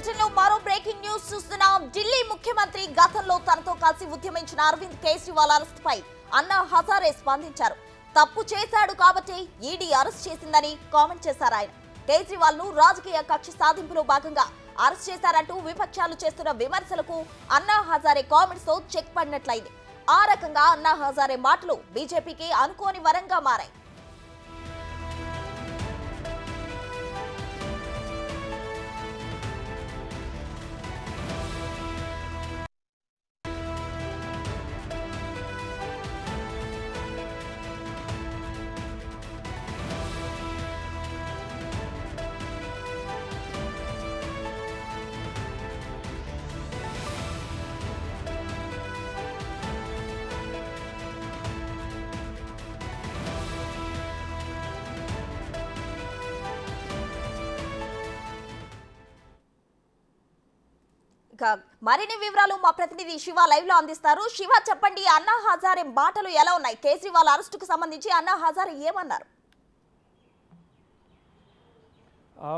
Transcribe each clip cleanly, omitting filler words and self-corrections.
బులెటిన్లో మరో breaking news చూస్తున్నాం. ఢిల్లీ ముఖ్యమంత్రి గతంలో తనతో కలిసి ఉద్యమించిన అరవింద్ కేజ్రీవాల్ అరెస్టుపై అన్నా హజారే స్పందించారు. తప్పు చేశాడు కాబట్టి ఈడీ అరెస్ట్ చేసిందని కామెంట్ చేశారు ఆయన. కేజ్రీవాల్ ను రాజకీయ కక్ష సాధింపులో భాగంగా అరెస్ట్ చేశారంటూ విపక్షాలు చేస్తున్న విమర్శలకు అన్నా హజారే కామెంట్స్ తో చెక్ పడినట్లయింది. ఆ రకంగా అన్నా హజారే మాటలు బీజేపీకి అనుకోని వరంగా మారాయి. మరిన్ని వివరాలు మా ప్రతినిధి శివ లైవ్ లో అందిస్తారు. శివ, చెప్పండి, అన్నా హజారే మాటలు ఎలా ఉన్నాయి? కేజ్రీవాల్ అరెస్టుకు సంబంధించి అన్నా హజారే ఏమన్నారు?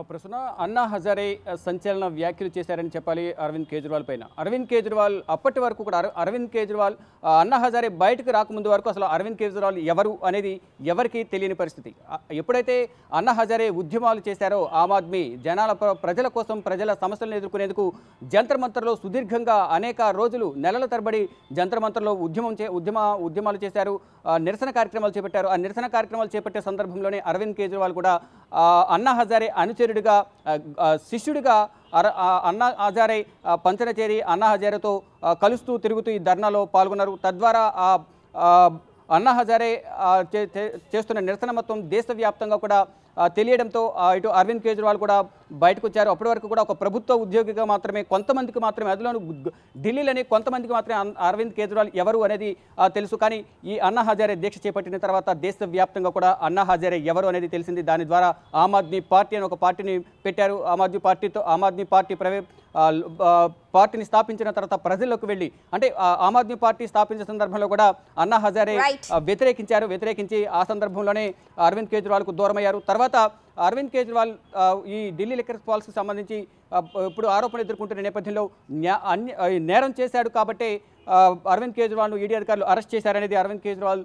ప్రస్తుతం అన్నా హజారే సంచలన వ్యాఖ్యలు చేశారని చెప్పాలి అరవింద్ కేజ్రీవాల్ పైన. అరవింద్ కేజ్రీవాల్ అప్పటి వరకు కూడా అరవింద్ కేజ్రీవాల్ అన్నా హజారే బయటకు రాకముందు వరకు అసలు అరవింద్ కేజ్రీవాల్ ఎవరు అనేది ఎవరికి తెలియని పరిస్థితి. ఎప్పుడైతే అన్నా హజారే ఉద్యమాలు చేశారో ఆమ్ ఆద్మీ ప్రజల కోసం ప్రజల సమస్యలను ఎదుర్కొనేందుకు జంతర్ మంతర్లో సుదీర్ఘంగా అనేక రోజులు నెలల తరబడి జంతర్ మంతర్లో ఉద్యమాలు చేశారు, నిరసన కార్యక్రమాలు చేపట్టారు. ఆ నిరసన కార్యక్రమాలు చేపట్టే సందర్భంలోనే అరవింద్ కేజ్రీవాల్ కూడా అన్నా హజారే అనుచరుడిగా శిష్యుడిగా అన్నా హజారే పంచన చేరి అన్నా హజారేతో కలుస్తూ తిరుగుతూ ఈ ధర్నాలో పాల్గొన్నారు. తద్వారా అన్నా హజారే చేస్తున్న నిరసన మొత్తం దేశవ్యాప్తంగా కూడా తెలియడంతో ఇటు అరవింద్ కేజ్రీవాల్ కూడా బయటకు వచ్చారు. అప్పటి వరకు కూడా ఒక ప్రభుత్వ ఉద్యోగిగా మాత్రమే కొంతమందికి మాత్రమే, అందులోనూ ఢిల్లీలోని కొంతమందికి మాత్రమే అరవింద్ కేజ్రీవాల్ ఎవరు అనేది తెలుసు. కానీ ఈ అన్నా హజారే దీక్ష చేపట్టిన తర్వాత దేశవ్యాప్తంగా కూడా అన్నా హజారే ఎవరు అనేది తెలిసింది. దాని ద్వారా ఆమ్ ఆద్మీ పార్టీ అని ఒక పార్టీని పెట్టారు. ఆమ్ ఆద్మీ పార్టీ పార్టీని స్థాపించిన తర్వాత ప్రజల్లోకి వెళ్ళి, అంటే ఆమ్ ఆద్మీ పార్టీ స్థాపించిన సందర్భంలో కూడా అన్నా హజారే వ్యతిరేకించి ఆ సందర్భంలోనే అరవింద్ కేజ్రీవాల్కు దూరమయ్యారు. తర్వాత అరవింద్ కేజ్రీవాల్ ఈ ఢిల్లీ లిక్కర్ పాలసీకి సంబంధించి ఇప్పుడు ఆరోపణలు ఎదుర్కొంటున్న నేపథ్యంలో నేరం చేశాడు కాబట్టి అరవింద్ కేజ్రీవాల్ను ఈడీ అధికారులు అరెస్ట్ చేశారనేది అరవింద్ కేజ్రీవాల్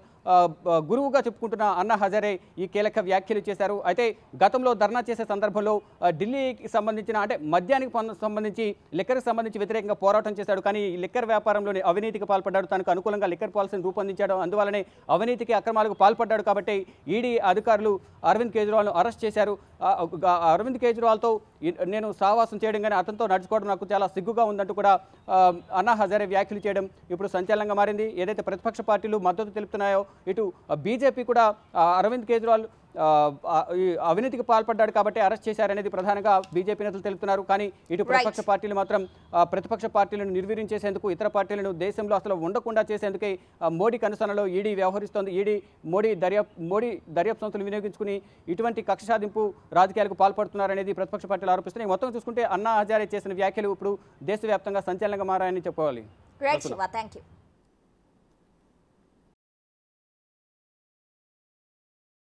గురువుగా చెప్పుకుంటున్న అన్నా హజారే ఈ కీలక వ్యాఖ్యలు చేశారు. అయితే గతంలో ధర్నా చేసే సందర్భంలో ఢిల్లీకి సంబంధించిన, అంటే మద్యానికి సంబంధించి లిక్కర్కి సంబంధించి వ్యతిరేకంగా పోరాటం చేశాడు. కానీ ఈ లిక్కర్ వ్యాపారంలోని అవినీతికి పాల్పడ్డాడు, తనకు అనుకూలంగా లిక్కర్ పాలసీని రూపొందించాడు, అందువల్లనే అవినీతికి అక్రమాలకు పాల్పడ్డాడు కాబట్టి ఈడీ అధికారులు అరవింద్ కేజ్రీవాల్ను అరెస్ట్ చేశారు. అరవింద్ కేజ్రీవాల్తో నేను సహవాసం చేయడం కానీ అతనితో నడుచుకోవడం నాకు చాలా సిగ్గుగా ఉందంటూ కూడా అన్నా హజారే వ్యాఖ్యలు చేయడం ఇప్పుడు సంచలనంగా మారింది. ఏదైతే ప్రతిపక్ష పార్టీలు మద్దతు తెలుపుతున్నాయో ఇటు బీజేపీ కూడా అరవింద్ కేజ్రీవాల్ అవినీతికి పాల్పడ్డాడు కాబట్టి అరెస్ట్ చేశారనేది ప్రధానంగా బీజేపీ నేతలు తెలుపుతున్నారు. కానీ ఇటు ప్రతిపక్ష పార్టీలు మాత్రం ప్రతిపక్ష పార్టీలను నిర్వీర్యం చేసేందుకు, ఇతర పార్టీలను దేశంలో అసలు ఉండకుండా చేసేందుకే మోడీ కనుసనలో ఈడీ వ్యవహరిస్తోంది. మోడీ దర్యాప్తు సంస్థలు వినియోగించుకుని ఇటువంటి కక్ష సాధింపు రాజకీయాలకు పాల్పడుతున్నారనేది ప్రతిపక్ష పార్టీలు ఆరోపిస్తున్నాయి. మొత్తం చూసుకుంటే అన్నా హజారే చేసిన వ్యాఖ్యలు ఇప్పుడు దేశవ్యాప్తంగా సంచలనంగా మారాయని చెప్పుకోవాలి.